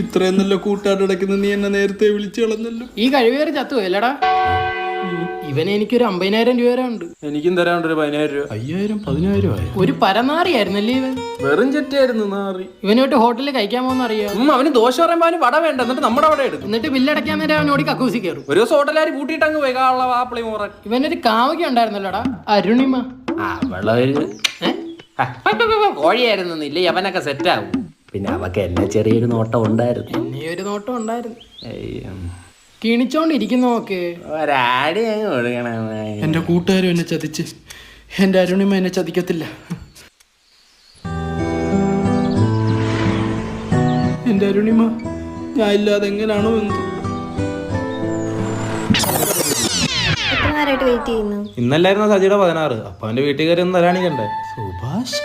ഇത്രയും നല്ല കൂട്ടാടക്കുന്ന നീ എന്നെ നേരത്തെ വിളിച്ചു കളഞ്ഞല്ലോ. ഈ കഴിവേറി ചത്തു അല്ലടാ. ഇവന് എനിക്കൊരു 50,000 രൂപ വരെ ഉണ്ട്. എനിക്കും തരാണ്ട് ഒരു 10,000 രൂപ. 5,000 10,000 ആയി. ഒരു പരനാറിയായിരുന്നല്ലേ ഇവൻ. വെറും ചെറ്റായിരുന്നു നാറി. ഇവനോട്ട് ഹോട്ടലിൽ കഴിക്കാൻ പോകുന്ന അറിയാം. അവന് ദോശ പറയുമ്പോ അവന് വട വേണ്ട, എന്നിട്ട് നമ്മുടെ അവിടെ എടുക്കും. എന്നിട്ട് ബില്ലടയ്ക്കാൻ നേരം അവനോട് കക്കൂസി കയറും. ഒരു ദിവസം ഹോട്ടലുകാർ കൂട്ടിയിട്ട് അങ്ങ് പോയി കാള വാപ്പിളി മോറൻ. ഇവനൊരു കാമുക ഉണ്ടായിരുന്നല്ലോടാ, അരുണിമ. കോഴിയായിരുന്നു ഇല്ലേ, അവനൊക്കെ സെറ്റാവും. പിന്നെ അവക്ക് എന്നെ ചെറിയൊരു നോട്ടം ഉണ്ടായിരുന്നു. എന്നെ ഒരു നോട്ടം ഉണ്ടായിരുന്നു. കിണിച്ചോണ്ടിരിക്കുന്നു നോക്ക്. ഒരാടി അങ്ങ് കൊടുക്കണം. എന്റെ കൂട്ടുകാരും എന്നെ ചതിച്ച്, എന്റെ അരുണിമ എന്നെ ചതിക്കത്തില്ല. എന്റെ അരുണിമ ഞാൻ ഇല്ലാതെ എങ്ങനെയാണോ എന്ത്. വെയിറ്റ് ചെയ്യുന്നു. ഇന്നല്ലായിരുന്നു സജിയുടെ 16. അപ്പൊ അവന്റെ വീട്ടുകാരി ഒന്ന് തരാണിക്കണ്ടേ. സുഭാഷ്